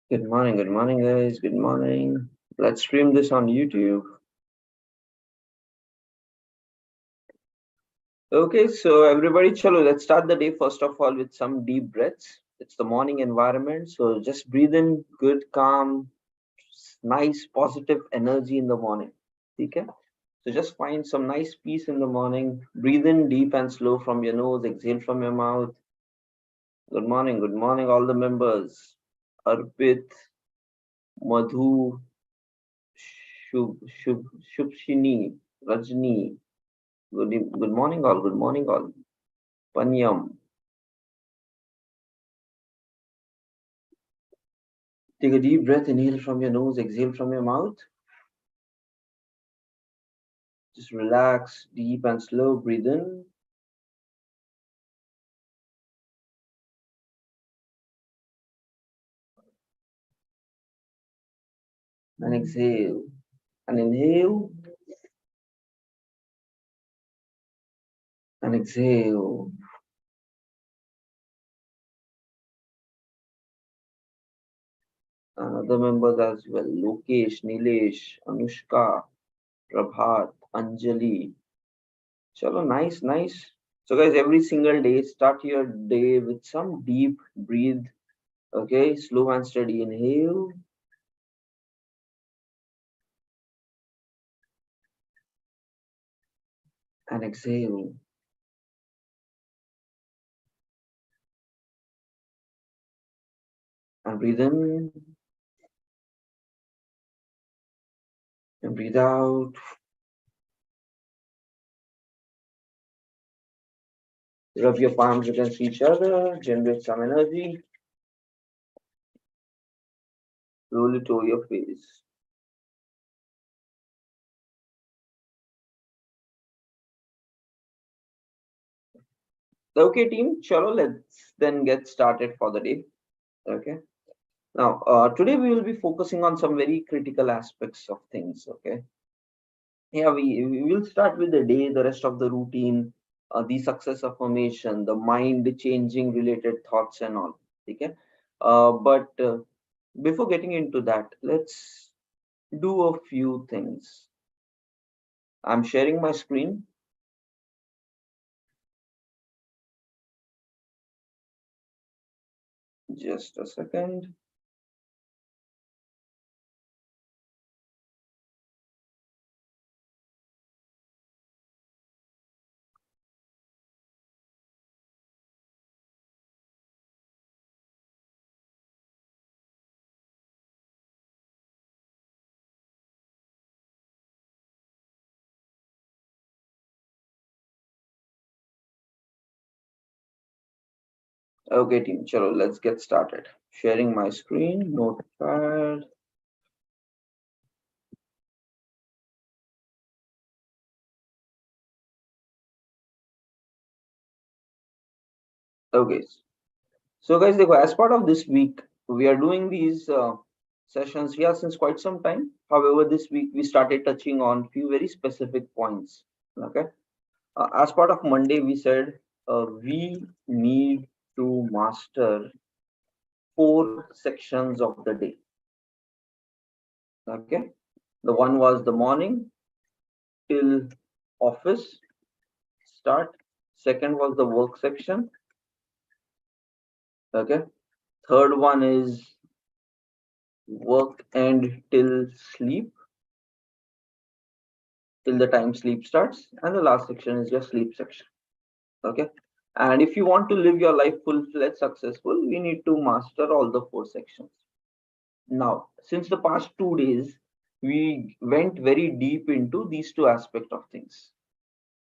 Good morning, guys. Good morning. Let's stream this on YouTube. Okay, so everybody, chalo, let's start the day first of all with some deep breaths. It's the morning environment, so just breathe in good, calm, nice, positive energy in the morning. Okay? So just find some nice peace in the morning. Breathe in deep and slow from your nose, exhale from your mouth. Good morning, all the members. Arpit, Madhu, Shubhshini, Rajni. Good morning, all. Good morning, all. Panyam. Take a deep breath. Inhale from your nose. Exhale from your mouth. Just relax, deep and slow. Breathe in and exhale. And inhale and exhale. And other members as well. Lokesh, Nilesh, Anushka, Prabhat, Anjali. Chalo, nice, nice. So, guys, every single day, start your day with some deep breathe. Okay, slow and steady inhale and exhale. And breathe in and breathe out. Rub your palms against each other, generate some energy, roll it over your face. Okay, team, chalo, let's then get started for the day. Okay. Now, today we will be focusing on some very critical aspects of things. Okay. Yeah, we will start with the day, the rest of the routine, the success affirmation, the mind changing related thoughts and all. Okay. But before getting into that, let's do a few things. I'm sharing my screen. Just a second. Okay, team. Chalo, let's get started. Sharing my screen, notepad. Okay. So, guys, as part of this week, we are doing these sessions here since quite some time. However, this week we started touching on few very specific points. Okay. As part of Monday, we said we need to master 4 sections of the day. Okay. The one was the morning till office start. Second was the work section. Okay. Third one is work and till sleep, till the time sleep starts. And the last section is your sleep section. Okay. And if you want to live your life full-fledged successful, we need to master all the 4 sections. Now, since the past 2 days, we went very deep into these two aspects of things,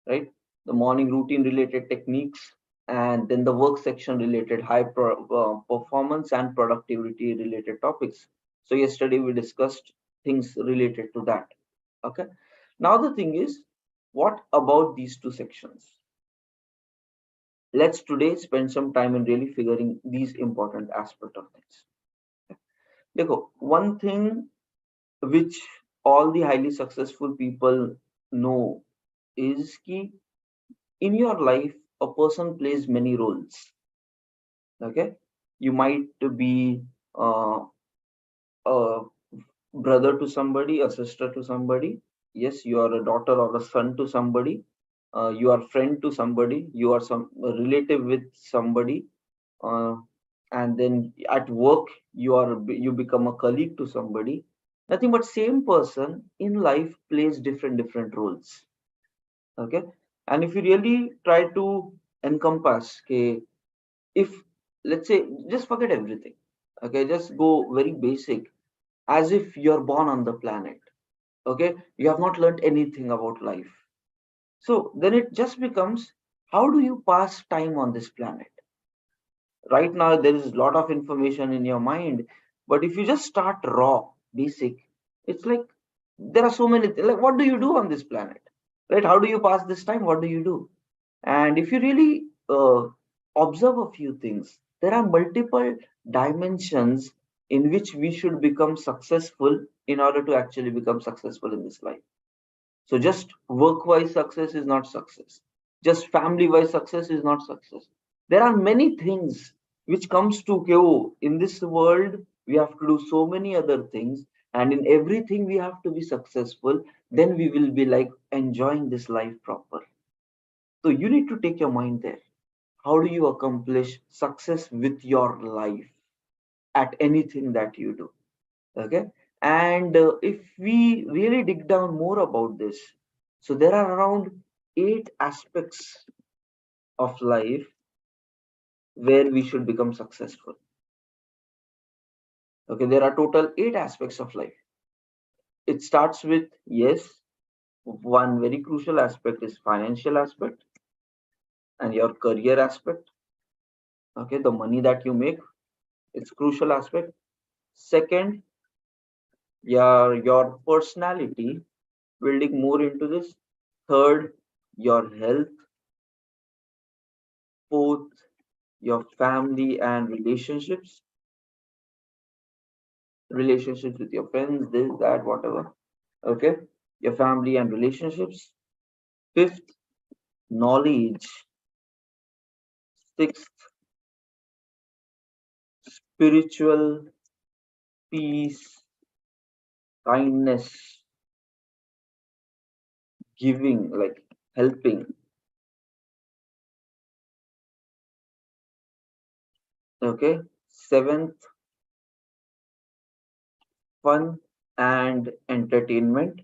right? The morning routine related techniques, and then the work section related performance and productivity related topics. So yesterday we discussed things related to that. Okay. Now the thing is, what about these two sections? Let's today spend some time in really figuring these important aspect of things. Dekho, one thing which all the highly successful people know is ki in your life a person plays many roles. Okay, you might be a brother to somebody, a sister to somebody. Yes, you are a daughter or a son to somebody. You are friend to somebody. You are some a relative with somebody. Uh, and then at work, you become a colleague to somebody. Nothing but same person in life plays different roles. Okay, and if you really try to encompass, okay, if let's say just forget everything, okay, just go very basic, as if you're born on the planet, okay, you have not learned anything about life. So then it just becomes, how do you pass time on this planet? Right now there is a lot of information in your mind, but if you just start raw, basic, it's like there are so many like, what do you do on this planet, right? How do you pass this time? What do you do? And if you really observe a few things, there are multiple dimensions in which we should become successful in order to actually become successful in this life. So just work-wise success is not success. Just family-wise success is not success. There are many things which comes to okay, oh, in this world we have to do so many other things, and in everything we have to be successful. Then we will be like enjoying this life proper. So you need to take your mind there. How do you accomplish success with your life at anything that you do? Okay, and if we really dig down more about this, so there are around 8 aspects of life where we should become successful. Okay, there are total 8 aspects of life. It starts with, yes, one very crucial aspect is financial aspect and your career aspect. Okay, the money that you make, it's crucial aspect. Second, your personality, building more into this. Third, your health. Fourth, your family and relationships with your friends, this, that, whatever. Okay, your family and relationships. Fifth, knowledge. Sixth, spiritual peace, kindness, giving, like helping. Okay, seventh, fun and entertainment.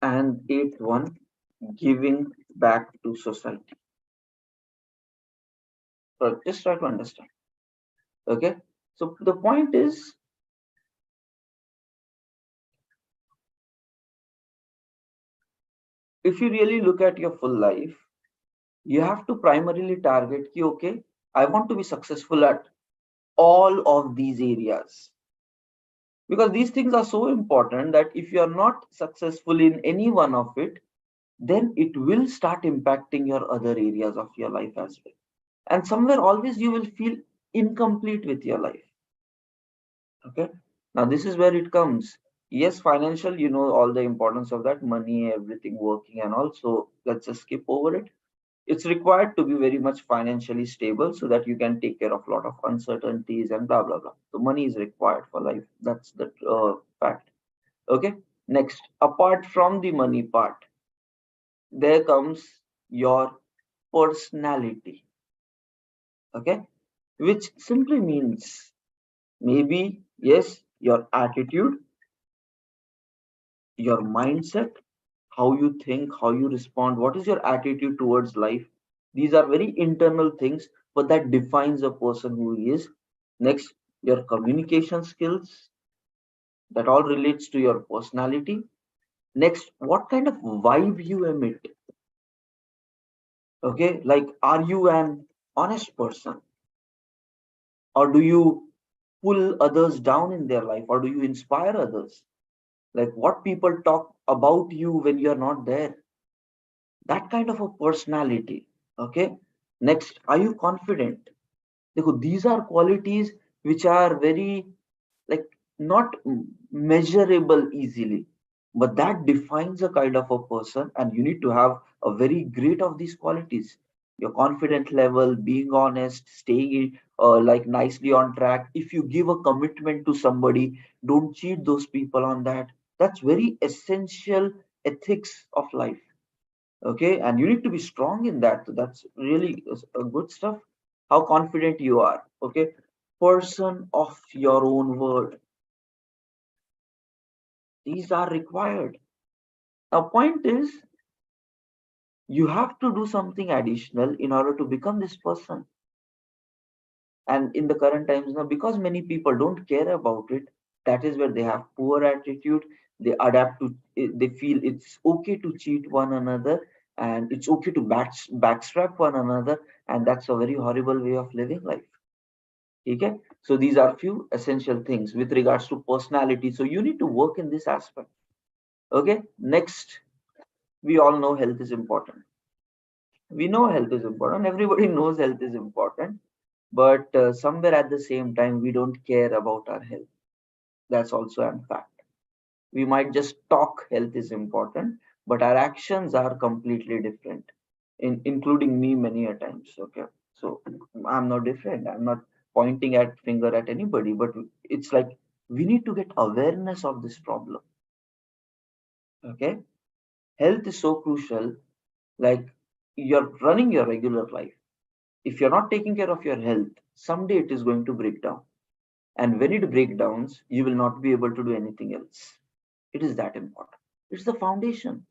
And eighth one, giving back to society. So just try to understand. Okay, so the point is, if you really look at your full life, you have to primarily target ki, okay, I want to be successful at all of these areas, because these things are so important that if you are not successful in any one of it, then it will start impacting your other areas of your life as well, and somewhere always you will feel incomplete with your life. Okay, now this is where it comes. Yes, financial, you know all the importance of that, money, everything working and all, so let's just skip over it. It's required to be very much financially stable so that you can take care of a lot of uncertainties and blah blah blah. So money is required for life, that's the fact. Okay, next, apart from the money part, there comes your personality. Okay, which simply means maybe, yes, your attitude, your mindset, how you think, how you respond, what is your attitude towards life. These are very internal things, but that defines a person who he is. Next, your communication skills, that all relates to your personality. Next, what kind of vibe you emit. Okay, like, are you an honest person, or do you pull others down in their life, or do you inspire others? Like, what people talk about you when you're not there, that kind of a personality. Okay, next, are you confident? Because these are qualities which are very, like, not measurable easily, but that defines a kind of a person, and you need to have a very great of these qualities. Your confident level, being honest, staying like nicely on track. If you give a commitment to somebody, don't cheat those people on that. That's very essential ethics of life. Okay, and you need to be strong in that. That's really a good stuff. How confident you are. Okay, person of your own word. These are required. Now, point is, you have to do something additional in order to become this person. And in the current times now, because many people don't care about it, that is where they have poor attitude. They adapt to it, they feel it's okay to cheat one another, and it's okay to backstrap one another, and that's a very horrible way of living life. Okay, so these are few essential things with regards to personality, so you need to work in this aspect. Okay, next, we all know health is important. We know health is important, everybody knows health is important, but somewhere at the same time we don't care about our health. That's also a fact. We might just talk health is important, but our actions are completely different, including me many a times. Okay, so I'm not different, I'm not pointing at finger at anybody, but it's like we need to get awareness of this problem. Okay, health is so crucial. Like, you're running your regular life, if you're not taking care of your health, someday it is going to break down. And when it breaks down, you will not be able to do anything else. It is that important. It's the foundation.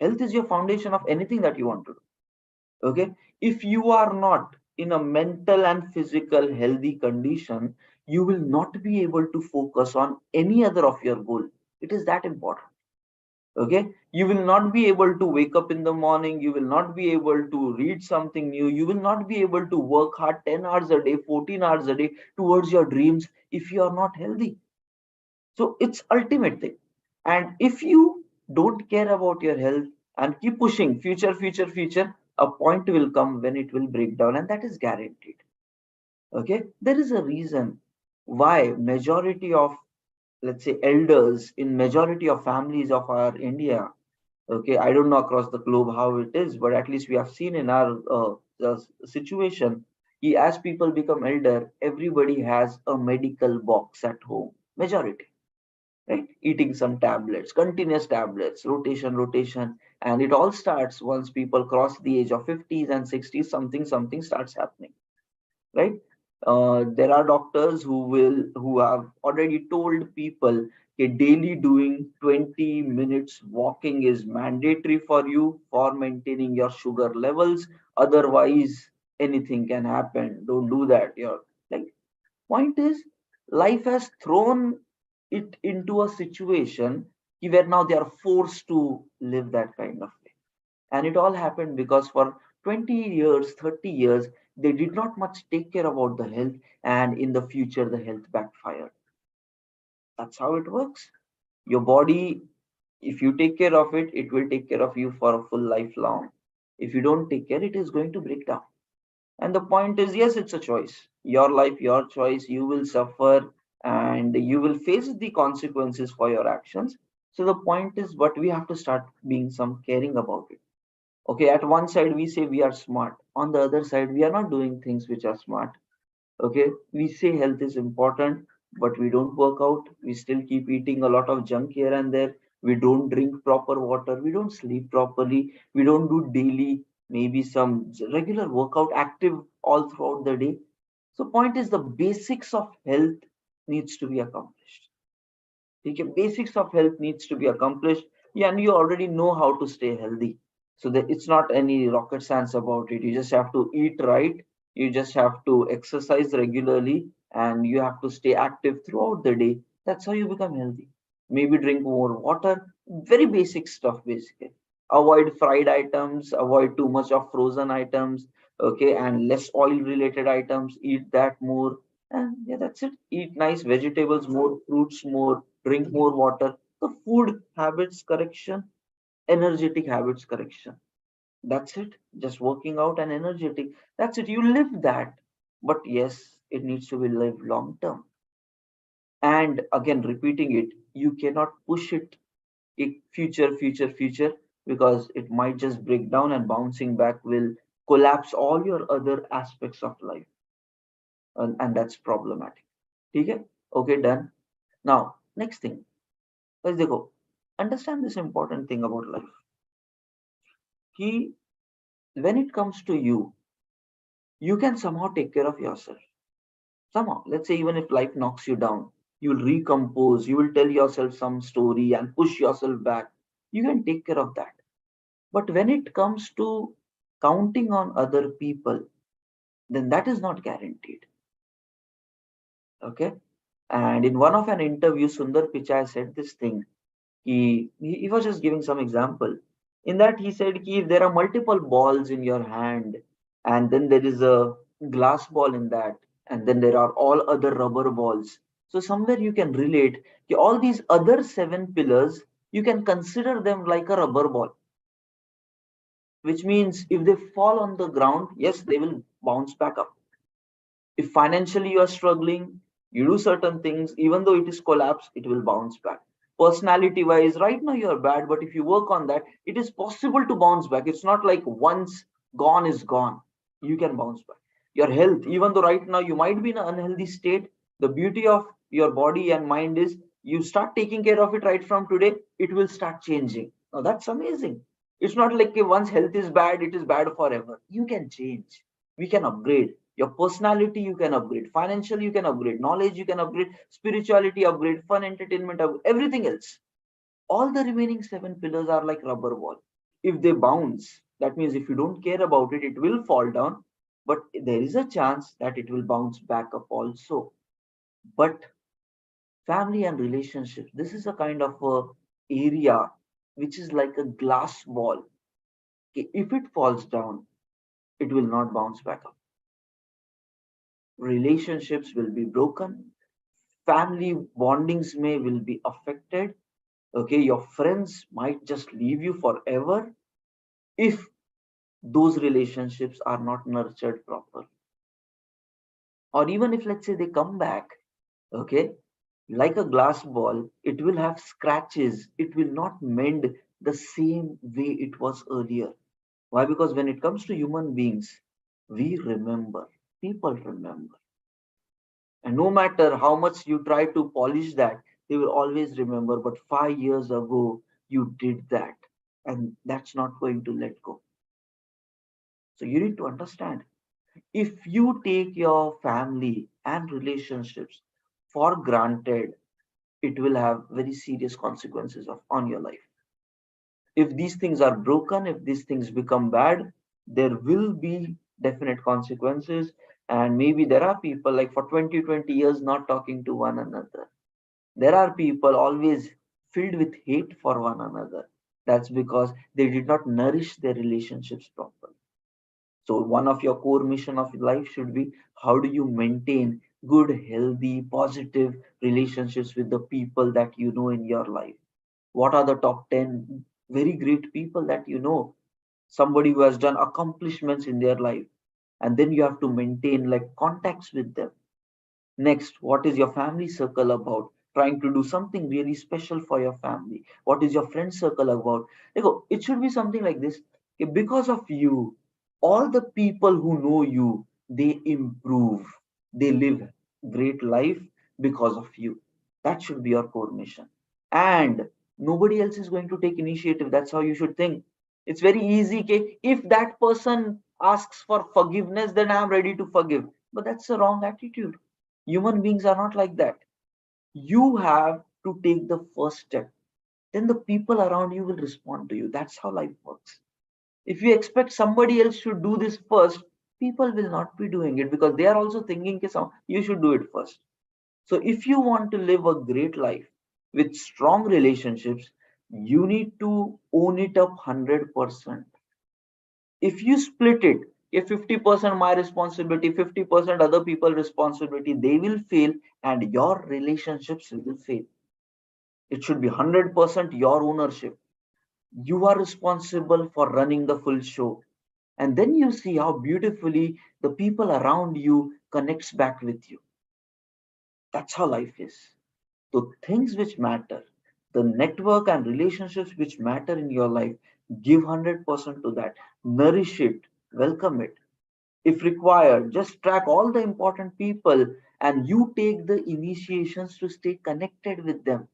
Health is your foundation of anything that you want to do. Okay. If you are not in a mental and physical healthy condition, you will not be able to focus on any other of your goal. It is that important. Okay, you will not be able to wake up in the morning, you will not be able to read something new, you will not be able to work hard 10 hours a day, 14 hours a day towards your dreams if you are not healthy. So it's ultimate thing. And if you don't care about your health and keep pushing future, a point will come when it will break down, and that is guaranteed. Okay, there is a reason why majority of, let's say, elders in majority of families of our India. Okay, I don't know across the globe how it is, but at least we have seen in our situation, as people become elder, everybody has a medical box at home, majority, right? Eating some tablets, continuous tablets, rotation, and it all starts once people cross the age of 50s and 60s, something starts happening, right? There are doctors who have already told people, okay, daily doing 20 minutes walking is mandatory for you for maintaining your sugar levels. Otherwise, anything can happen. Don't do that. You're like, point is, life has thrown it into a situation where now they are forced to live that kind of way. And it all happened because for 20 years, 30 years, they did not much take care about the health, and in the future, the health backfired. That's how it works. Your body, if you take care of it, it will take care of you for a full lifelong. If you don't take care, it is going to break down. And the point is, yes, it's a choice. Your life, your choice. You will suffer and you will face the consequences for your actions. So the point is, but we have to start being some caring about it. Okay, at one side we say we are smart, on the other side we are not doing things which are smart. Okay, we say health is important, but we don't work out, we still keep eating a lot of junk here and there, we don't drink proper water, we don't sleep properly, we don't do daily maybe some regular workout active all throughout the day. So point is, the basics of health needs to be accomplished. Okay, basics of health needs to be accomplished. Yeah, and you already know how to stay healthy. So that it's not any rocket science about it. You just have to eat right. You just have to exercise regularly, and you have to stay active throughout the day. That's how you become healthy. Maybe drink more water. Very basic stuff, basically. Avoid fried items. Avoid too much of frozen items. Okay, and less oil related items. Eat that more. And yeah, that's it. Eat nice vegetables more, fruits more, drink more water. The food habits correction, energetic habits correction. That's it. Just working out and energetic. That's it. You live that. But yes, it needs to be lived long term. And again, repeating it, you cannot push it in future, because it might just break down, and bouncing back will collapse all your other aspects of life, and that's problematic. Okay, okay, done. Now, next thing, let's go. Understand this important thing about life. He, when it comes to you, you can somehow take care of yourself. Somehow, let's say even if life knocks you down, you will recompose, you will tell yourself some story and push yourself back. You can take care of that. But when it comes to counting on other people, then that is not guaranteed. Okay. And in one of an interview, Sundar Pichai said this thing. He was just giving some example. In that, he said, ki if there are multiple balls in your hand, and then there is a glass ball in that, and then there are all other rubber balls. So somewhere you can relate ki all these other seven pillars, you can consider them like a rubber ball, which means if they fall on the ground, yes, they will bounce back up. If financially you are struggling, you do certain things, even though it is collapse, it will bounce back. Personality wise, right now you are bad, but if you work on that, it is possible to bounce back. It's not like once gone is gone. You can bounce back. Your health, even though right now you might be in an unhealthy state, the beauty of your body and mind is you start taking care of it right from today, it will start changing. Now that's amazing. It's not like once health is bad, it is bad forever. You can change. We can upgrade your personality, you can upgrade financially, you can upgrade knowledge, you can upgrade spirituality, upgrade fun, entertainment, everything else. All the remaining seven pillars are like rubber ball. If they bounce, that means if you don't care about it, it will fall down, but there is a chance that it will bounce back up also. But family and relationships, this is a kind of a area which is like a glass ball. Okay, if it falls down, it will not bounce back up. Relationships will be broken, family bondings may will be affected. Okay, your friends might just leave you forever if those relationships are not nurtured properly. Or even if, let's say, they come back, okay, like a glass ball, it will have scratches, it will not mend the same way it was earlier. Why? Because when it comes to human beings, we remember, people remember. And no matter how much you try to polish that, they will always remember. But 5 years ago, you did that. And that's not going to let go. So you need to understand, if you take your family and relationships for granted, it will have very serious consequences on your life. If these things are broken, if these things become bad, there will be definite consequences. And maybe there are people like for 20 years not talking to one another. There are people always filled with hate for one another. That's because they did not nourish their relationships properly. So one of your core mission of life should be, how do you maintain good, healthy, positive relationships with the people that you know in your life? What are the top 10 very great people that you know? Somebody who has done accomplishments in their life. And then you have to maintain like contacts with them. Next, what is your family circle about? Trying to do something really special for your family. What is your friend circle about? It should be something like this. Okay, because of you, all the people who know you, they improve. They live great life because of you. That should be your core mission. And nobody else is going to take initiative. That's how you should think. It's very easy. Okay? If that person asks for forgiveness, then I'm ready to forgive. But that's the wrong attitude. Human beings are not like that. You have to take the first step. Then the people around you will respond to you. That's how life works. If you expect somebody else to do this first, people will not be doing it because they are also thinking, you should do it first. So if you want to live a great life with strong relationships, you need to own it up 100%. If you split it, if 50% my responsibility, 50% other people responsibility, they will fail and your relationships will fail. It should be 100% your ownership. You are responsible for running the full show. And then you see how beautifully the people around you connects back with you. That's how life is. So things which matter, the network and relationships which matter in your life, give 100% to that. Nourish it. welcome it. If required, just track all the important people and you take the initiations to stay connected with them.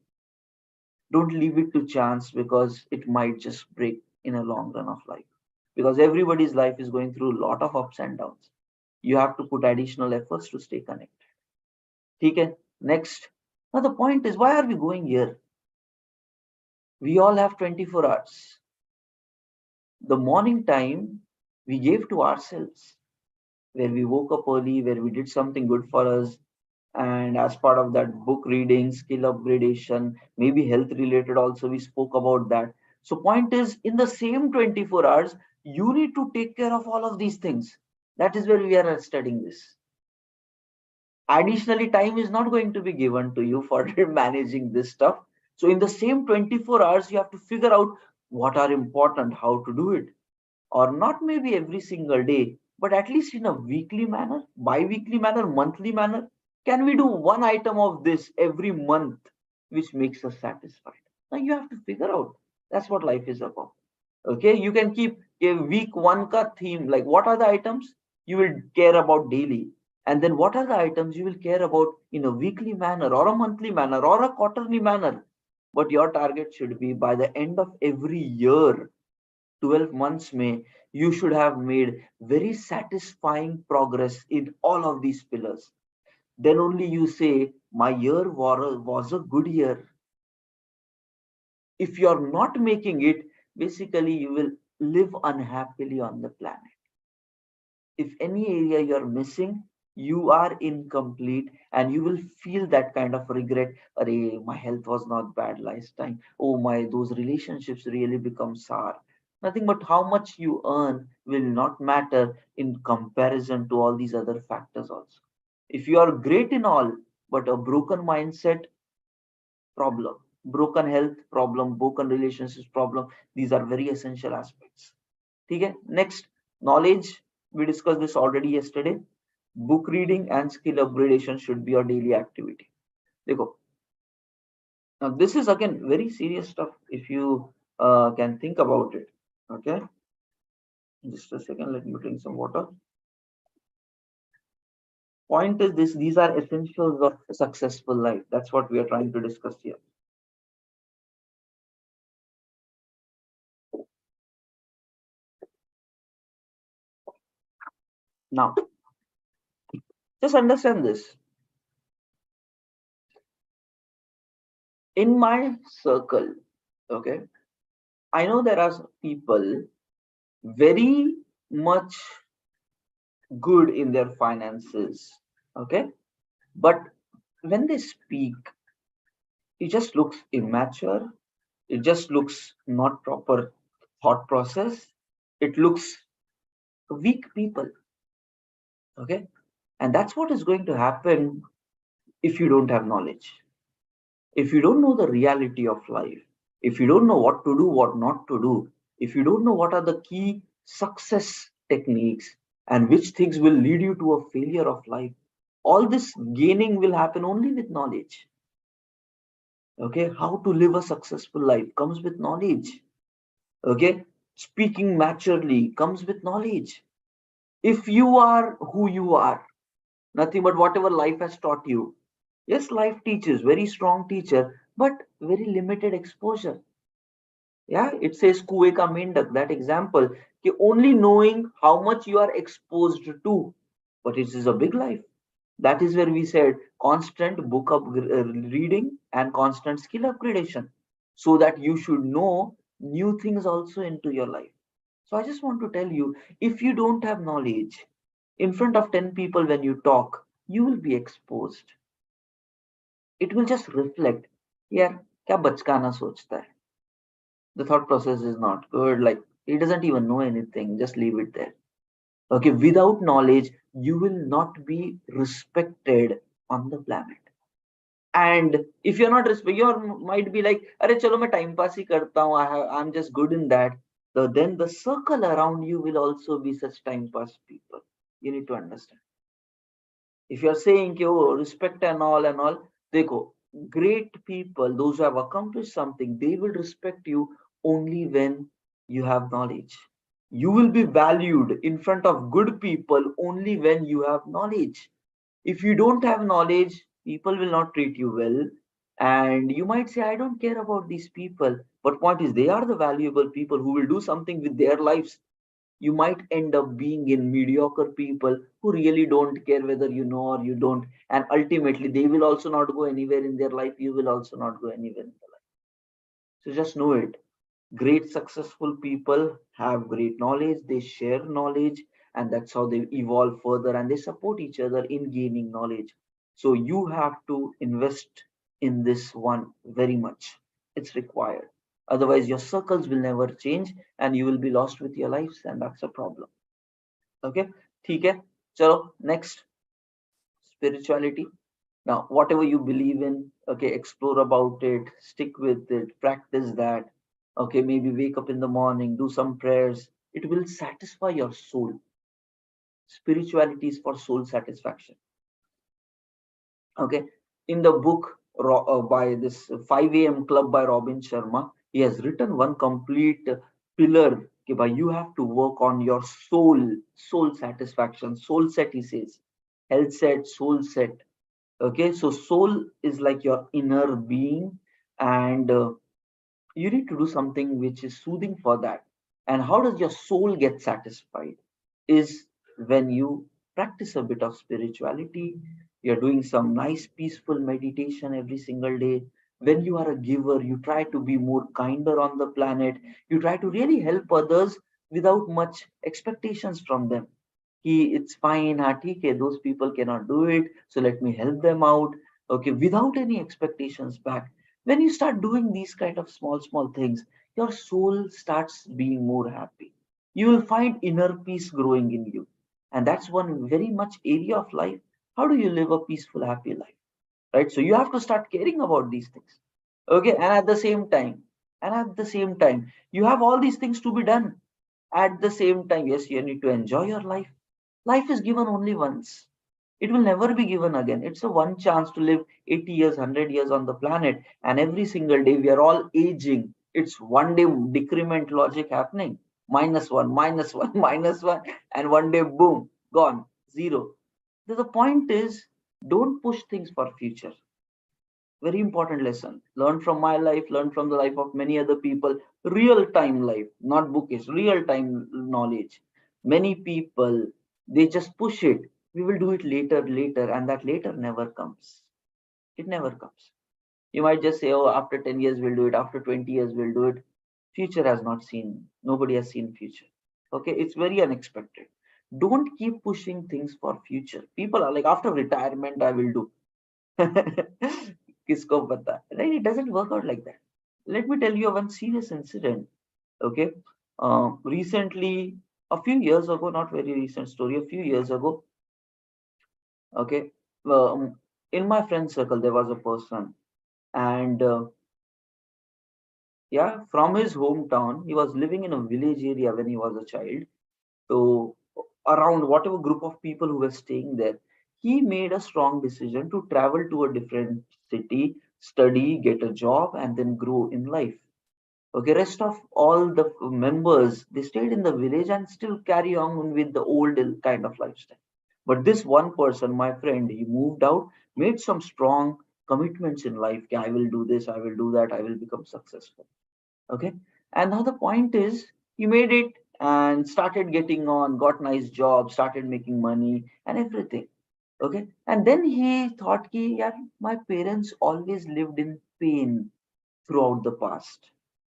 Don't leave it to chance because it might just break in a long run of life. Because everybody's life is going through a lot of ups and downs. You have to put additional efforts to stay connected. Okay, next. Now the point is, why are we going here? We all have 24 hours. The morning time we gave to ourselves, where we woke up early, where we did something good for us, and as part of that, book reading, skill upgradation, maybe health related also, we spoke about that. So point is, in the same 24 hours, you need to take care of all of these things. That is where we are studying this. Additionally, time is not going to be given to you for managing this stuff. So in the same 24 hours, you have to figure out what are important, how to do it, or not maybe every single day, but at least in a weekly manner, bi-weekly manner, monthly manner. Can we do one item of this every month which makes us satisfied? Now you have to figure out. That's what life is about. Okay, you can keep a week one ka theme, like what are the items you will care about daily, and then what are the items you will care about in a weekly manner or a monthly manner or a quarterly manner. But your target should be by the end of every year, 12 months may, you should have made very satisfying progress in all of these pillars. Then only you say my year was a good year. If you're not making it, basically you will live unhappily on the planet. If any area you're missing, you are incomplete and you will feel that kind of regret. Array, my health was not bad last time. Oh my, those relationships really become sour. Nothing but how much you earn will not matter in comparison to all these other factors also. If you are great in all, but a broken mindset, problem. Broken health, problem. Broken relationships, problem. These are very essential aspects. Okay, next, knowledge. We discussed this already yesterday. Book reading and skill upgradation should be your daily activity. Dekho. Now this is again very serious stuff if you can think about it. Okay, just a second, let me drink some water. Point is this, these are essentials of a successful life. That's what we are trying to discuss here. Now, just understand this. In my circle, okay, I know there are people very much good in their finances, okay, but when they speak, it just looks immature, it just looks not proper thought process, it looks weak people, okay, and that's what is going to happen if you don't have knowledge, if you don't know the reality of life, if you don't know what to do, what not to do, if you don't know what are the key success techniques and which things will lead you to a failure of life, all this gaining will happen only with knowledge. Okay, how to live a successful life comes with knowledge. Okay, speaking maturely comes with knowledge. If you are who you are, nothing but whatever life has taught you. Yes, life teaches, very strong teacher, but very limited exposure. Yeah, it says kuwe ka mendak, that example, कि only knowing how much you are exposed to, but it is a big life. That is where we said constant book up reading and constant skill upgradation, so that you should know new things also into your life. So I just want to tell you, if you don't have knowledge, in front of 10 people when you talk, you will be exposed. It will just reflect, यार क्या बचकाना सोचता है, the thought process is not good, like he doesn't even know anything, just leave it there. Okay, without knowledge you will not be respected on the planet. And if you're not respect, you might be like, अरे चलो मैं time pass ही करता हूँ, I'm just good in that. So then the circle around you will also be such time pass people. You need to understand. If you're saying कि, oh, respect and all, देखो, great people, those who have accomplished something, they will respect you only when you have knowledge. You will be valued in front of good people only when you have knowledge. If you don't have knowledge, people will not treat you well, and you might say, I don't care about these people, but point is they are the valuable people who will do something with their lives. You might end up being in mediocre people who really don't care whether you know or you don't, and ultimately they will also not go anywhere in their life, you will also not go anywhere in their life. So just know it. Great successful people have great knowledge, they share knowledge, and that's how they evolve further, and they support each other in gaining knowledge. So you have to invest in this one very much. It's required. Otherwise, your circles will never change and you will be lost with your lives, and that's a problem. Okay? ठीक है? चलो, next, spirituality. Now, whatever you believe in, okay, explore about it, stick with it, practice that. Okay, maybe wake up in the morning, do some prayers. It will satisfy your soul. Spirituality is for soul satisfaction. Okay, in the book by this 5 a.m. Club by Robin Sharma, he has written one complete pillar. Okay, but you have to work on your soul satisfaction, soul set, he says, health set, soul set. Okay, so soul is like your inner being, and you need to do something which is soothing for that. And how does your soul get satisfied? Is when you practice a bit of spirituality, you're doing some nice peaceful meditation every single day. When you are a giver, you try to be more kinder on the planet, you try to really help others without much expectations from them. It's fine, theek hai, those people cannot do it, so let me help them out. Okay, without any expectations back. When you start doing these kind of small things, your soul starts being more happy. You will find inner peace growing in you, and that's one very much area of life. How do you live a peaceful, happy life? Right, so you have to start caring about these things. Okay, and at the same time you have all these things to be done. At the same time, yes, you need to enjoy your life. Life is given only once. It will never be given again. It's a one chance to live 80 years, 100 years on the planet, and every single day we are all aging. It's one day decrement logic happening. Minus one, minus one, minus one, and one day, boom, gone, zero. The point is, don't push things for future. Very important lesson. Learn from my life, learn from the life of many other people. Real time life, not bookish, real time knowledge. Many people, they just push it. We will do it later, later, and that later never comes. It never comes. You might just say, oh, after 10 years we'll do it, after 20 years we'll do it. Future has not seen, nobody has seen future. Okay, it's very unexpected. Don't keep pushing things for future. People are like, after retirement I will do. किसको पता, right? It doesn't work out like that. Let me tell you one serious incident. Okay, recently, a few years ago, not very recent story, a few years ago. Okay, in my friend circle there was a person, and yeah, from his hometown, he was living in a village area when he was a child. So around whatever group of people who were staying there, he made a strong decision to travel to a different city, study, get a job, and then grow in life. Okay, rest of all the members, they stayed in the village and still carry on with the old kind of lifestyle. But this one person, my friend, he moved out, made some strong commitments in life. "Okay, I will do this, I will do that, I will become successful." Okay, and now the point is, he made it and started getting on, got nice job, started making money and everything. Okay, and then he thought, ki, yeah, my parents always lived in pain throughout the past.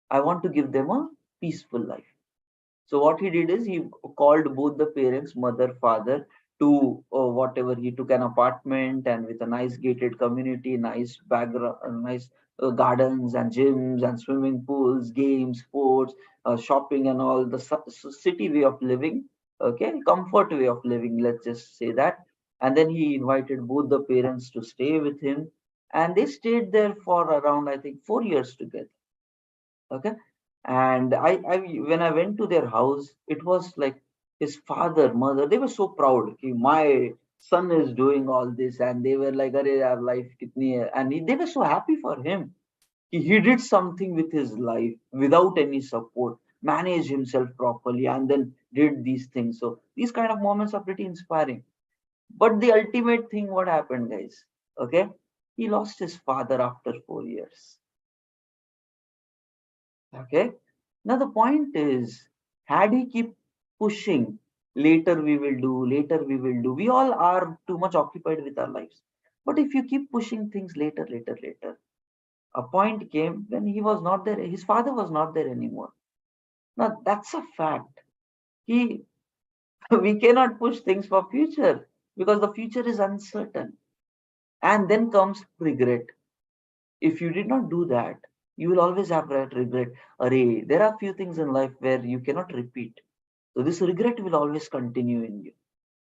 I want to give them a peaceful life. So what he did is he called both the parents, mother, father, to whatever, he took an apartment, and with a nice gated community, nice background, nice gardens and gyms and swimming pools, games, sports, shopping, and all the city way of living. Okay, comfort way of living. Let's just say that. And then he invited both the parents to stay with him, and they stayed there for around, I think, 4 years together. Okay, and I when I went to their house, it was like his father, mother, they were so proud. "Ki, my son is doing all this," and they were like, "Arey, our life kitni hai," and they were so happy for him. He did something with his life without any support. manage himself properly, and then did these things. So these kind of moments are pretty inspiring. But the ultimate thing, what happened, guys? Okay, he lost his father after 4 years. Okay, now the point is, had he keep pushing, later we will do, later we will do. We all are too much occupied with our lives. But if you keep pushing things later, later, later, a point came when he was not there. His father was not there anymore. Now that's a fact. He we cannot push things for future because the future is uncertain. And then comes regret. If you did not do that, you will always have that regret. Array, there are few things in life where you cannot repeat. So this regret will always continue in you.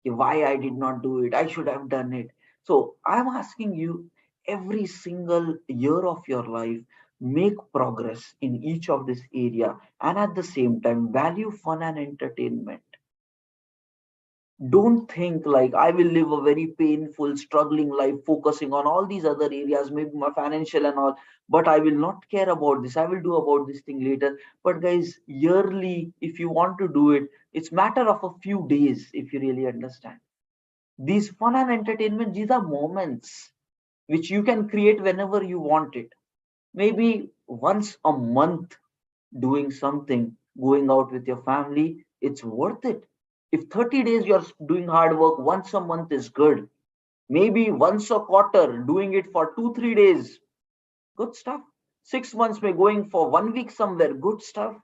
Okay, why I did not do it? I should have done it. So I'm asking you, every single year of your life, make progress in each of this area, and at the same time value fun and entertainment. Don't think like I will live a very painful, struggling life, focusing on all these other areas, maybe my financial and all, but I will not care about this. I will do about this thing later. But guys, yearly, if you want to do it, it's matter of a few days if you really understand. These fun and entertainment, these are moments which you can create whenever you want it. Maybe once a month doing something, going out with your family, it's worth it. If 30 days you're doing hard work, once a month is good. Maybe once a quarter, doing it for 2, 3 days, good stuff. 6 months, may going for 1 week somewhere, good stuff.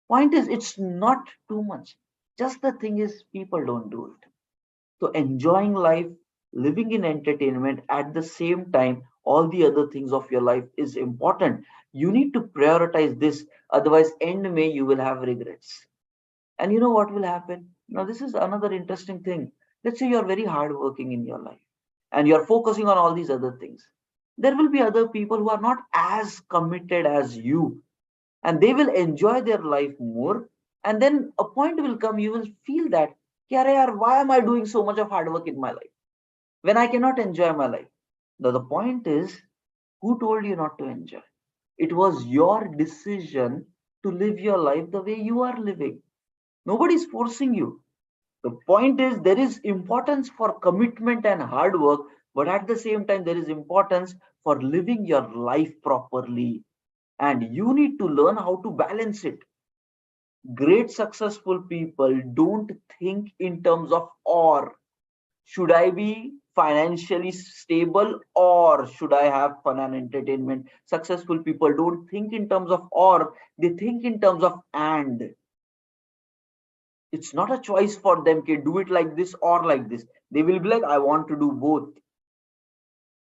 Point is, it's not too much. Just the thing is, people don't do it. So enjoying life, living in entertainment at the same time, all the other things of your life is important. You need to prioritize this. Otherwise, end May, you will have regrets. And you know what will happen? Now, this is another interesting thing. Let's say you're very hardworking in your life and you're focusing on all these other things. There will be other people who are not as committed as you, and they will enjoy their life more. And then a point will come, you will feel that, "Kya re yaar, why am I doing so much of hard work in my life when I cannot enjoy my life?" Now, the point is, who told you not to enjoy? It was your decision to live your life the way you are living. Nobody is forcing you. The point is, there is importance for commitment and hard work, but at the same time, there is importance for living your life properly. And you need to learn how to balance it. Great successful people don't think in terms of or. Should I be financially stable or should I have fun and entertainment? Successful people don't think in terms of or, they think in terms of and. It's not a choice for them, okay, do it like this or like this. They will be like, I want to do both.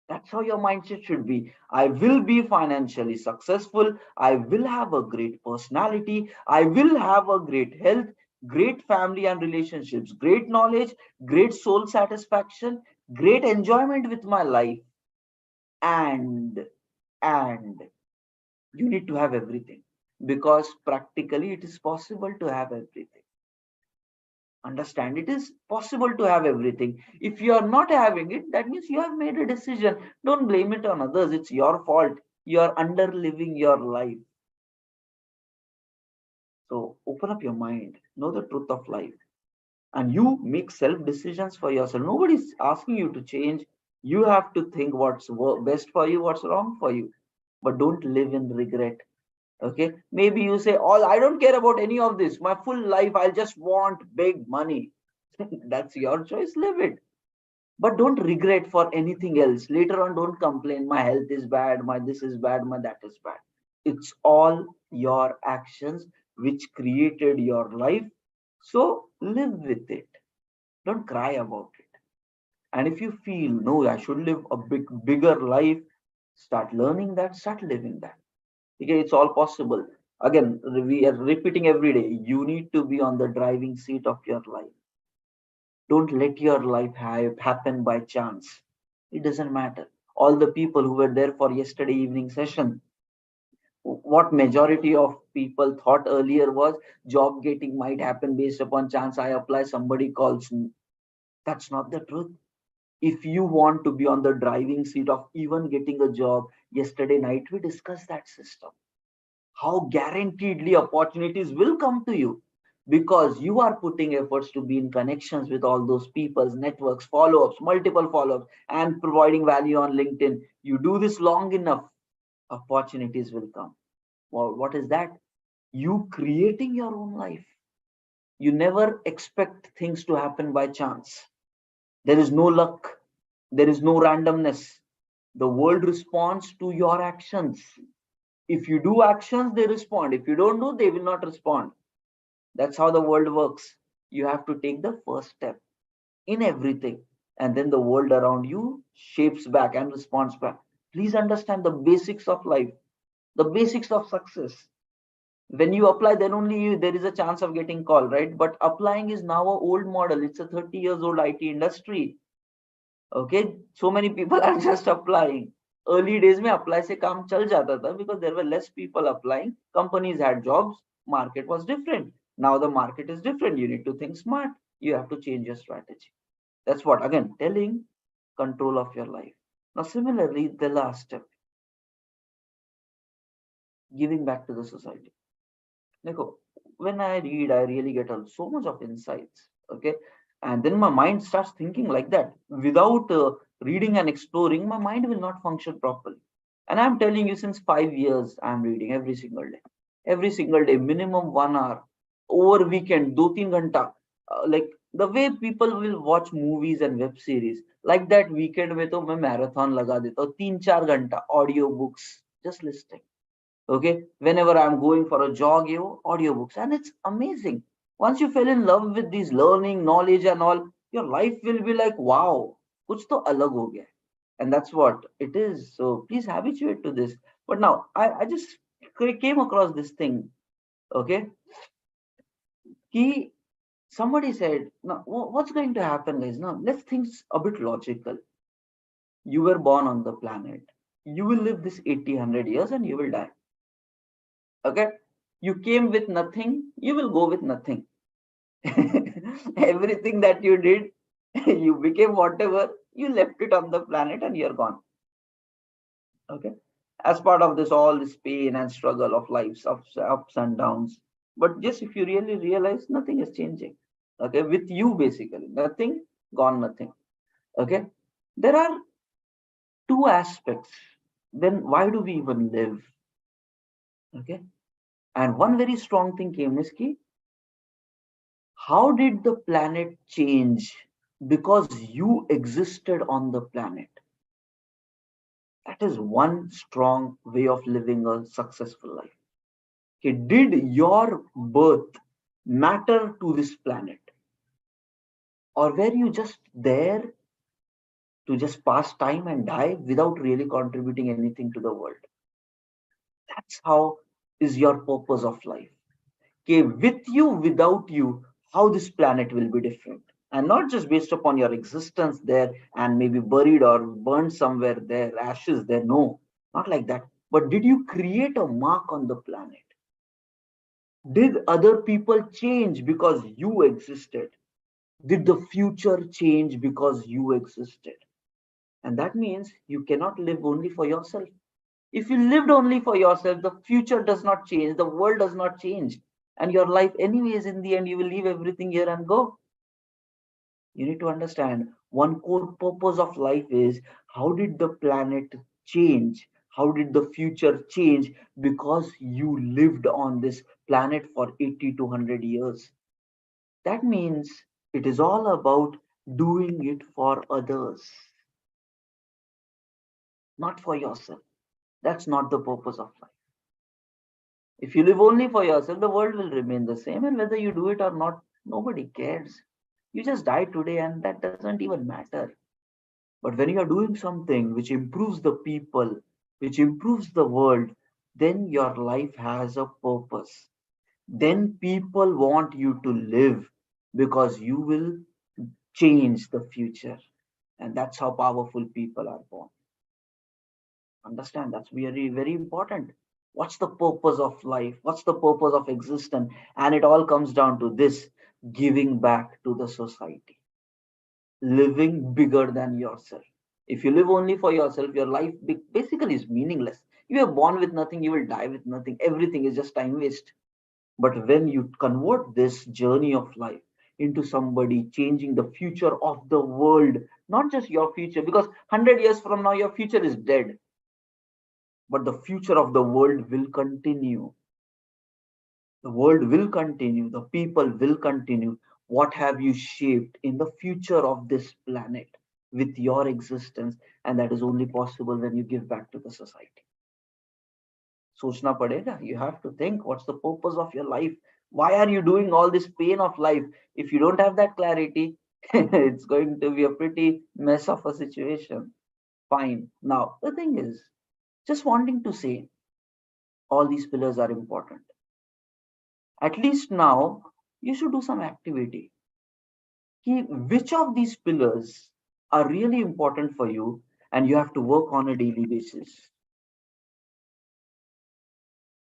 That's how your mindset should be. I will be financially successful. I will have a great personality. I will have a great health, great family and relationships, great knowledge, great soul satisfaction, great enjoyment with my life. And, and you need to have everything because practically it is possible to have everything. Understand, it is possible to have everything. If you are not having it, that means you have made a decision. Don't blame it on others, it's your fault. You are under living your life. So open up your mind, know the truth of life, and you make self decisions for yourself. Nobody's asking you to change. You have to think what's best for you, what's wrong for you, but don't live in regret. Okay, maybe you say, all, I don't care about any of this, my full life I'll just want big money. That's your choice, live it. But don't regret for anything else. Later on, don't complain, my health is bad, my this is bad, my that is bad. It's all your actions which created your life. So live with it, don't cry about it. And if you feel, no, I should live a bigger life, start learning that, start living that. Okay, it's all possible. Again, we are repeating every day, you need to be on the driving seat of your life. Don't let your life happen by chance. It doesn't matter. All the people who were there for yesterday evening session, what majority of people thought earlier was job getting might happen based upon chance. I apply, somebody calls me. That's not the truth. If you want to be on the driving seat of even getting a job, yesterday night we discussed that system. how guaranteedly opportunities will come to you, because you are putting efforts to be in connections with all those people's networks, follow-ups, multiple follow-ups, and providing value on LinkedIn. You do this long enough, opportunities will come. Well, what is that? You creating your own life. You never expect things to happen by chance. There is no luck. There is no randomness. The world responds to your actions. If you do actions, they respond. If you don't do, they will not respond. That's how the world works. You have to take the first step in everything, and then the world around you shapes back and responds back. Please understand the basics of life, the basics of success. When you apply, then only there is a chance of getting called, right? But applying is now a old model. It's a 30 years old IT industry. Okay, so many people are just applying. Early days में apply से काम चल जाता था because there were less people applying, companies had jobs, market was different. Now the market is different. You need to think smart. You have to change your strategy. That's what, again, telling control of your life. Now similarly, the last step, giving back to the society. Like, when I read, I really get so much of insights. Okay, and then my mind starts thinking like that. Without reading and exploring, my mind will not function properly. And I'm telling you, since 5 years, I'm reading every single day, minimum 1 hour, over weekend, 2-3 घंटा. Like the way people will watch movies and web series, like that weekend में तो मैं marathon लगा देता हूँ 3-4 घंटा audio books, just listening. Okay, whenever I'm going for a jog, audiobooks, and it's amazing. Once you fell in love with these learning, knowledge and all, your life will be like, wow, kuch to alag ho gaya. And that's what it is. So please habituate to this. But now I just came across this thing. Okay, he somebody said, now what's going to happen, guys? Now let's think a bit logical. You were born on the planet, you will live this 80-100 years, and you will die. Okay, you came with nothing, you will go with nothing. Everything that you did, you became whatever, you left it on the planet and you're gone. Okay, as part of this, all this pain and struggle of life's ups and downs. But just if you really realize, nothing is changing. Okay, with you, basically nothing, gone, nothing. Okay, there are two aspects. Then why do we even live? Okay, and one very strong thing came is ki, how did the planet change because you existed on the planet? That is one strong way of living a successful life. Okay, did your birth matter to this planet? Or were you just there to just pass time and die without really contributing anything to the world? That's how is your purpose of life. Okay, with you, without you, how this planet will be different. And not just based upon your existence there and maybe buried or burned somewhere there, ashes there. No, not like that. But did you create a mark on the planet? Did other people change because you existed? Did the future change because you existed? And that means you cannot live only for yourself. If you lived only for yourself, the future does not change, the world does not change. And your life, anyways, in the end, you will leave everything here and go. You need to understand one core purpose of life is, how did the planet change? How did the future change because you lived on this planet for 80 to 100 years? That means it is all about doing it for others, not for yourself. That's not the purpose of life. If you live only for yourself, the world will remain the same, and whether you do it or not, nobody cares. You just die today, and that doesn't even matter. But when you are doing something which improves the people, which improves the world, then your life has a purpose. Then people want you to live because you will change the future. And that's how powerful people are born. Understand, that's very, very important. What's the purpose of life? What's the purpose of existence? And it all comes down to this: giving back to the society, living bigger than yourself. If you live only for yourself, your life basically is meaningless. You are born with nothing, you will die with nothing. Everything is just time waste. But when you convert this journey of life into somebody changing the future of the world, not just your future, because 100 years from now your future is dead, but the future of the world will continue. The world will continue, the people will continue. What have you shaped in the future of this planet with your existence? And that is only possible when you give back to the society. सोचना पड़ेगा. You have to think what's the purpose of your life. Why are you doing all this pain of life? If you don't have that clarity, it's going to be a pretty mess of a situation. Fine. Now the thing is, just wanting to say, all these pillars are important. At least now you should do some activity. Which of these pillars are really important for you and you have to work on a daily basis.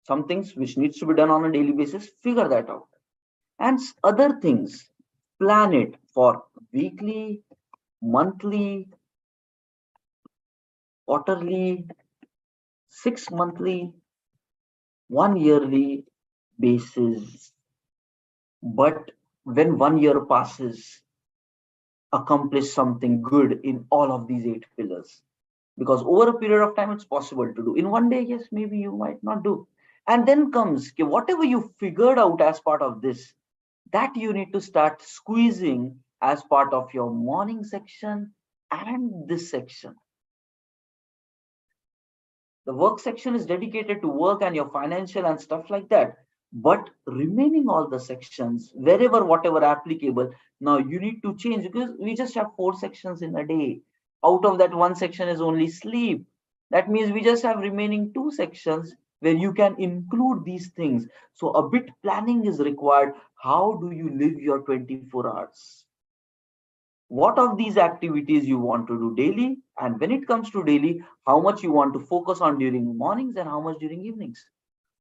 Some things which needs to be done on a daily basis, figure that out. And other things, plan it for weekly, monthly, quarterly, 6 monthly, 1 yearly basis. But when 1 year passes, accomplish something good in all of these 8 pillars. Because over a period of time, it's possible to do. In one day, yes, maybe you might not do. And then comes whatever you figured out as part of this, that you need to start squeezing as part of your morning section and this section. The work section is dedicated to work and your financial and stuff like that. But remaining all the sections, wherever, whatever applicable, now you need to change, because we just have 4 sections in a day. Out of that, one section is only sleep. That means we just have remaining 2 sections where you can include these things. So a bit planning is required. How do you live your 24 hours? What of these activities you want to do daily, and when it comes to daily, how much you want to focus on during mornings and how much during evenings.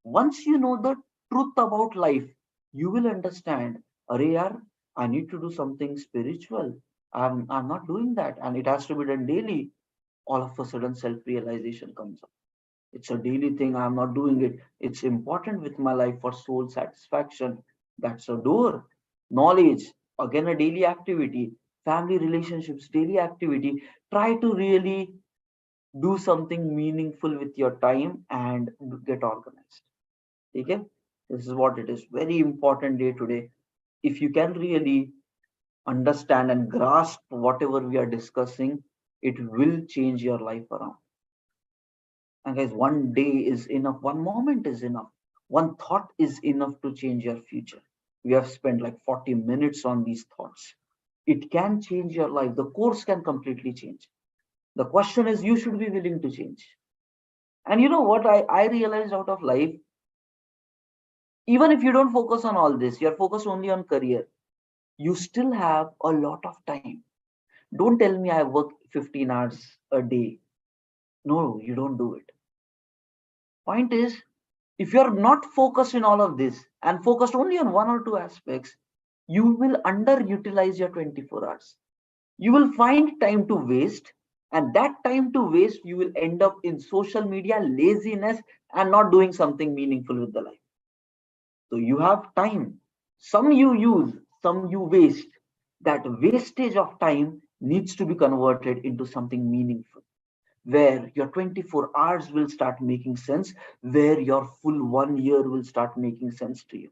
Once you know the truth about life, you will understand, Arey yaar, I need to do something spiritual. I'm not doing that, and it has to be done daily. All of a sudden self-realization comes up. It's a daily thing, I'm not doing it. It's important with my life for soul satisfaction. That's a door. Knowledge, again a daily activity. Family relationships, daily activity. Try to really do something meaningful with your time and get organized. Okay, this is what it is. Very important day today. If you can really understand and grasp whatever we are discussing, it will change your life around. And guys, one day is enough, one moment is enough, one thought is enough to change your future. We have spent like 40 minutes on these thoughts. It can change your life. The course can completely change. The question is, you should be willing to change. And you know what I realized out of life? Even if you don't focus on all this, you're focused only on career, you still have a lot of time. Don't tell me I work 15 hours a day. No, you don't do it. Point is, if you're not focused in all of this and focused only on one or two aspects, you will underutilize your 24 hours. You will find time to waste, and that time to waste, you will end up in social media, laziness, and not doing something meaningful with the life. So you have time. Some you use, some you waste. That wastage of time needs to be converted into something meaningful, where your 24 hours will start making sense, where your full 1 year will start making sense to you.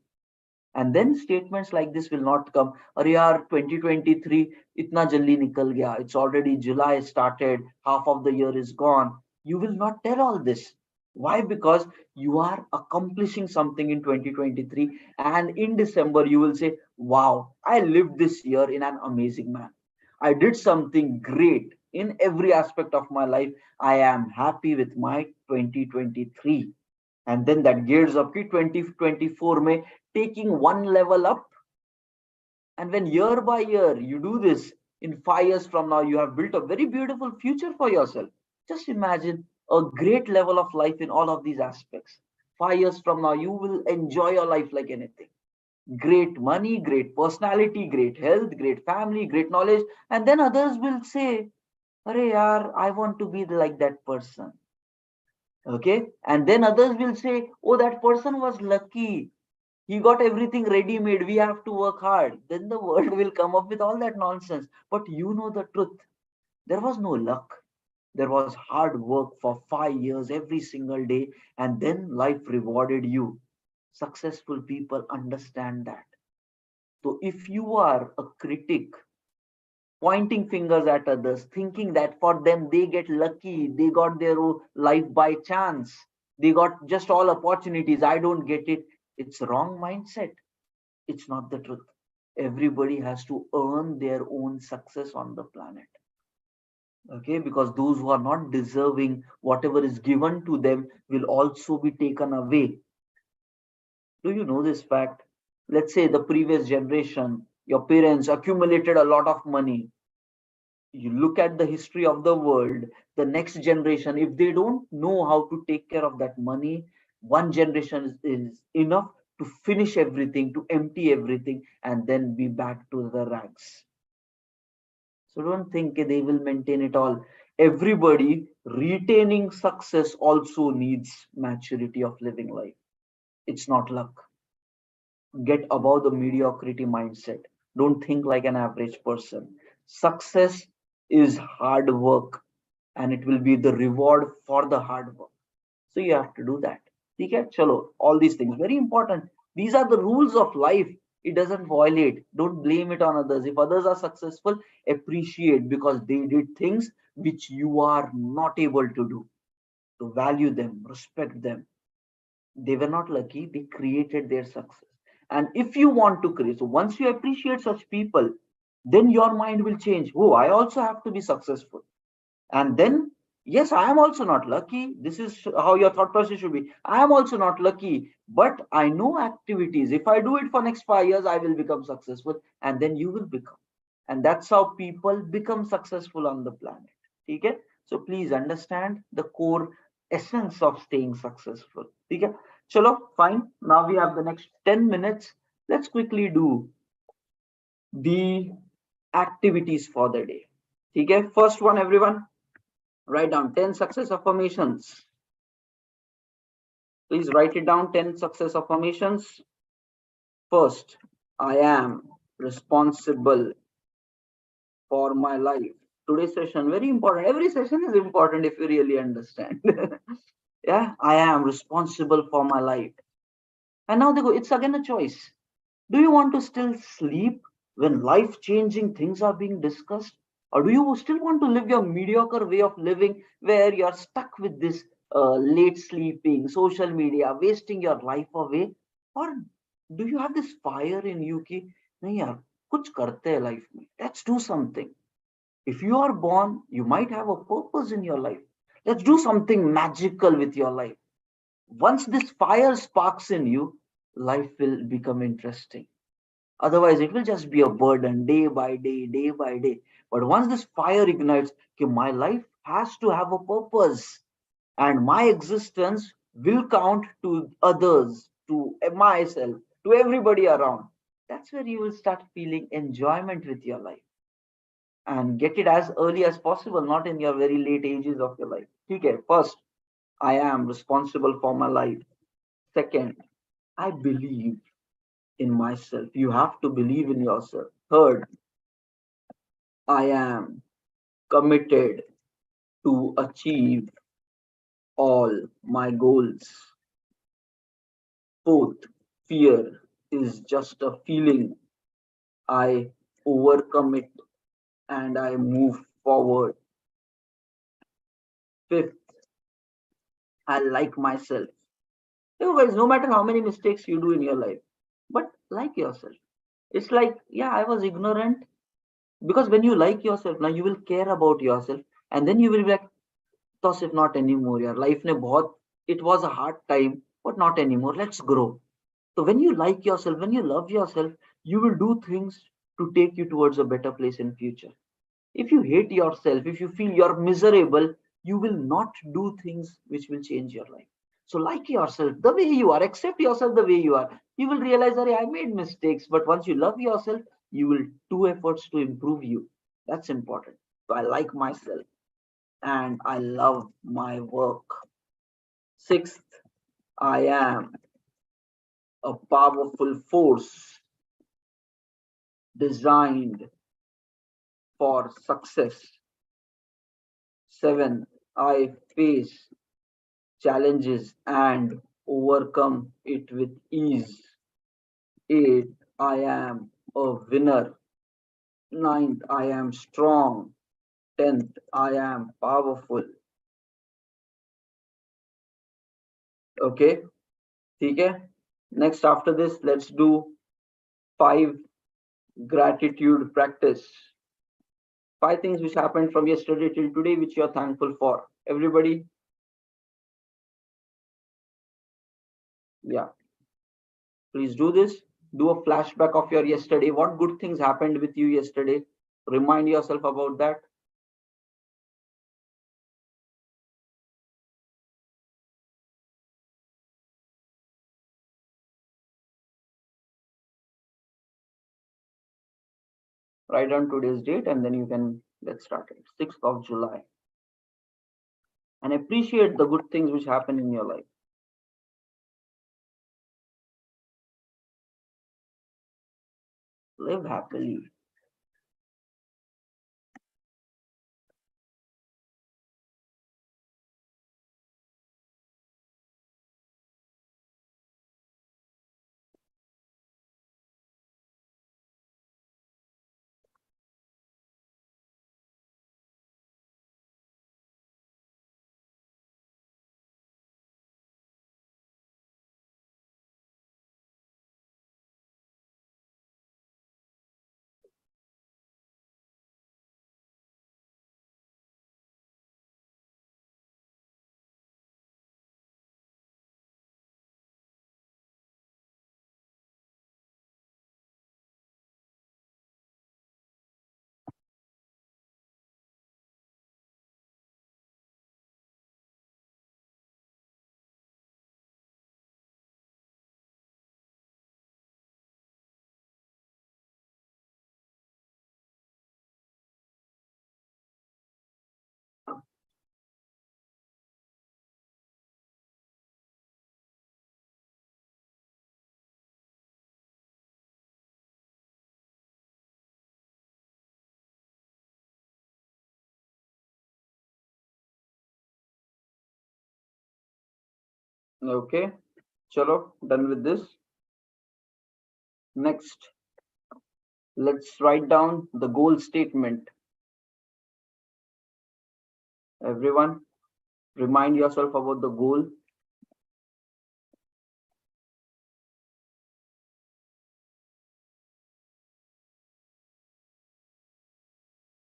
And then statements like this will not come. Arey yaar, 2023 itna jaldi nikal gaya. It's already July started. Half of the year is gone. You will not tell all this. Why? Because you are accomplishing something in 2023, and in December you will say, wow, I lived this year in an amazing manner. I did something great in every aspect of my life. I am happy with my 2023. And then that gears up to 2024 may taking one level up. And when year by year you do this, in 5 years from now, you have built a very beautiful future for yourself. Just imagine a great level of life in all of these aspects. 5 years from now, you will enjoy your life like anything. Great money, great personality, great health, great family, great knowledge. And then others will say, Arey yaar, I want to be like that person. Okay, and then others will say, oh, that person was lucky, he got everything ready made, we have to work hard. Then the world will come up with all that nonsense. But you know the truth, there was no luck, there was hard work for 5 years every single day, and then life rewarded you. Successful people understand that. So if you are a critic pointing fingers at others, thinking that for them they get lucky, they got their life by chance, they got just all opportunities, I don't get it. It's wrong mindset. It's not the truth. Everybody has to earn their own success on the planet. Okay, because those who are not deserving, whatever is given to them will also be taken away. Do you know this fact? Let's say the previous generation, your parents accumulated a lot of money. You look at the history of the world, the next generation, if they don't know how to take care of that money, one generation is enough to finish everything, to empty everything, and then be back to the rags. So don't think they will maintain it all. Everybody retaining success also needs maturity of living life. It's not luck. Get above the mediocrity mindset. Don't think like an average person. Success is hard work, and it will be the reward for the hard work. So you have to do that. Okay, chalo, all these things very important. These are the rules of life. It doesn't violate. Don't blame it on others. If others are successful, appreciate because they did things which you are not able to do. So value them, respect them. They were not lucky, they created their success. And if you want to create, so once you appreciate such people, then your mind will change. Oh, I also have to be successful. And then, yes, I am also not lucky. This is how your thought process should be. I am also not lucky, but I know activities. If I do it for next 5 years, I will become successful, and then you will become. And that's how people become successful on the planet. Okay, so please understand the core essence of staying successful. Okay, chalo, fine. Now we have the next 10 minutes. Let's quickly do the activities for the day. Okay, first one, everyone, write down 10 success affirmations. Please write it down, 10 success affirmations. First, I am responsible for my life. Today's session, very important. Every session is important if you really understand. Yeah, I am responsible for my life. And now they go, it's again a choice. Do you want to still sleep when life changing things are being discussed? Or do you still want to live your mediocre way of living where you're stuck with this late sleeping, social media, wasting your life away? Or do you have this fire in you ki, nahi yaar, kuch karte hai life mein. Let's do something. If you are born, you might have a purpose in your life. Let's do something magical with your life. Once this fire sparks in you, life will become interesting. Otherwise, it will just be a burden day by day. But once this fire ignites, okay, my life has to have a purpose, and my existence will count to others, to myself, to everybody around. That's where you will start feeling enjoyment with your life and get it as early as possible, not in your very late ages of your life. Okay, first, I am responsible for my life. Second, I believe in myself. You have to believe in yourself. Third, I am committed to achieve all my goals. Fourth, fear is just a feeling. I overcome it and I move forward. Fifth, I like myself. You guys, no matter how many mistakes you do in your life, but like yourself. It's like, yeah, I was ignorant. Because when you like yourself, now you will care about yourself, and then you will be like, if not anymore. Your life ne bahut, it was a hard time, but not anymore. Let's grow. So when you like yourself, when you love yourself, you will do things to take you towards a better place in future. If you hate yourself, if you feel you're miserable, you will not do things which will change your life. So like yourself the way you are, accept yourself the way you are. You will realize that I made mistakes, but once you love yourself, you will do efforts to improve you. That's important. So I like myself and I love my work. Sixth, I am a powerful force designed for success. Seven, I face challenges and overcome it with ease. Eight, I am a winner. Ninth, I am strong. 10th, I am powerful. Okay, ठीक है. Next, after this, let's do 5 gratitude practice. 5 things which happened from yesterday till today which you are thankful for. Everybody, yeah, please do this. Do a flashback of your yesterday. What good things happened with you yesterday? Remind yourself about that. Write down today's date and then you can let's start it. 6th of July. And appreciate the good things which happen in your life. Live happily. Okay, chalo, done with this. Next, let's write down the goal statement. Everyone, remind yourself about the goal.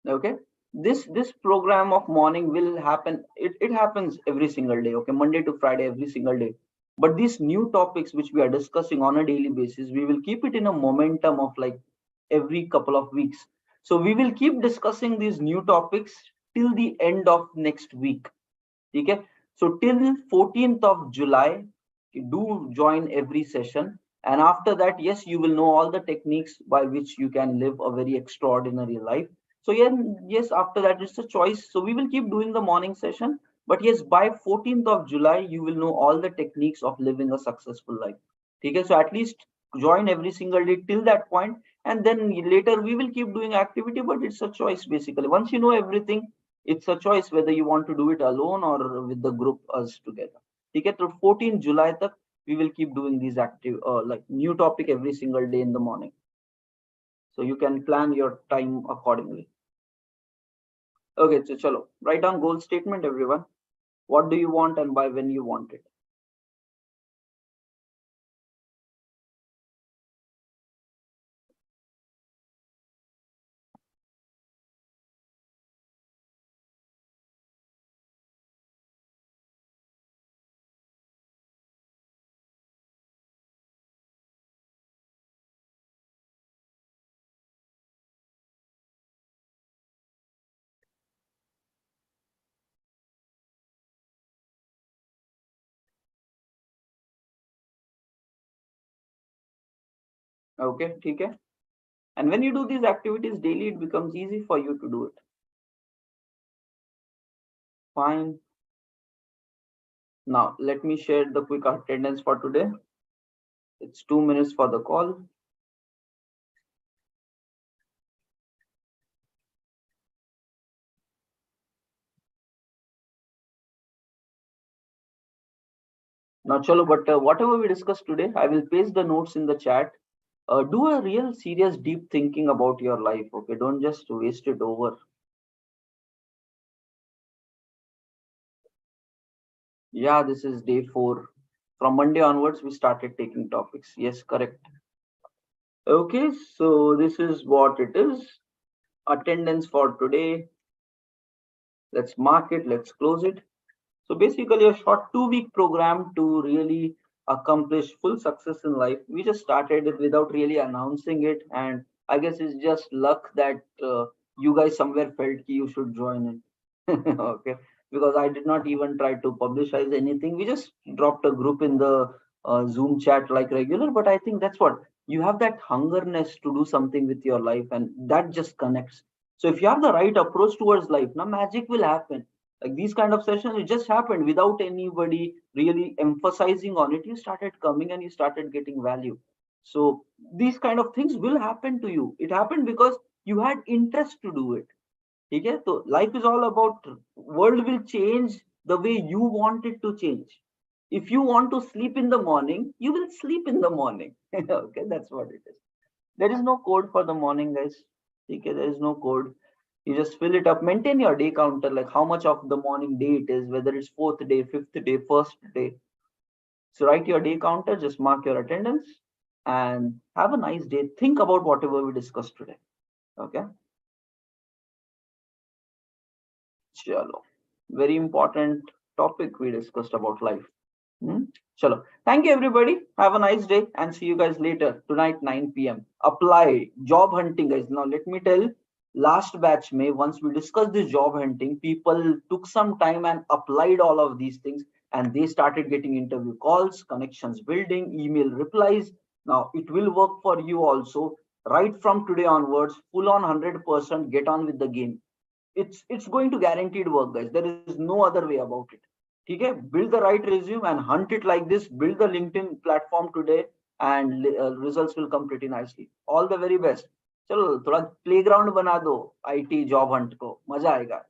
Okay, this program of morning will happen. It happens every single day. Okay, Monday to Friday, every single day. But these new topics which we are discussing on a daily basis, we will keep it in a momentum of like every couple of weeks. So we will keep discussing these new topics till the end of next week. Okay, so till 14th of July, do join every session. And after that, yes, you will know all the techniques by which you can live a very extraordinary life. So yeah, yes, after that it's a choice. So we will keep doing the morning session. But yes, by 14th of July, you will know all the techniques of living a successful life. Okay, so at least join every single day till that point, and then later we will keep doing activity, but it's a choice basically. Once you know everything, it's a choice whether you want to do it alone or with the group us together. Okay, so 14 July tak, we will keep doing these active like new topic every single day in the morning. So you can plan your time accordingly. Okay, so chalo, write down goal statement, everyone. What do you want and by when you want it? Okay, okay. And when you do these activities daily, it becomes easy for you to do it. Fine. Now let me share the quick attendance for today. It's 2 minutes for the call. Now chalo, but whatever we discussed today, I will paste the notes in the chat. Do a real serious deep thinking about your life. Okay, don't just waste it over. Yeah, this is day 4. From Monday onwards, we started taking topics. Yes, correct. Okay, so this is what it is. Attendance for today. Let's mark it. Let's close it. So basically, a short 2-week program to really accomplish full success in life. We just started it without really announcing it, and I guess it's just luck that you guys somewhere felt you should join it. Okay, because I did not even try to publicize anything. We just dropped a group in the Zoom chat like regular. But I think that's what you have, that hungerness to do something with your life, and that just connects. So if you have the right approach towards life, now magic will happen. Like these kind of sessions, it just happened without anybody really emphasizing on it. You started coming and you started getting value. So these kind of things will happen to you. It happened because you had interest to do it. Okay, so life is all about, world will change the way you want it to change. If you want to sleep in the morning, you will sleep in the morning. Okay, that's what it is. There is no code for the morning, guys. Okay, there is no code. You just fill it up. Maintain your day counter, like how much of the morning day it is, whether it's fourth day, fifth day, first day. So write your day counter, just mark your attendance, and have a nice day. Think about whatever we discussed today. Okay. Chalo. Very important topic we discussed about life. Hmm? Chalo. Thank you, everybody. Have a nice day and see you guys later tonight, 9 p.m. Apply job hunting, guys. Now, let me tell, last batch, May, once we discussed this job hunting, people took some time and applied all of these things, and they started getting interview calls, connections building, email replies. Now, it will work for you also. Right from today onwards, full on 100%, get on with the game. It's going to guaranteed work, guys. There is no other way about it. Okay, build the right resume and hunt it like this. Build the LinkedIn platform today, and results will come pretty nicely. All the very best. चलो थोड़ा playground बना दो IT job Hunt को, मजा आएगा.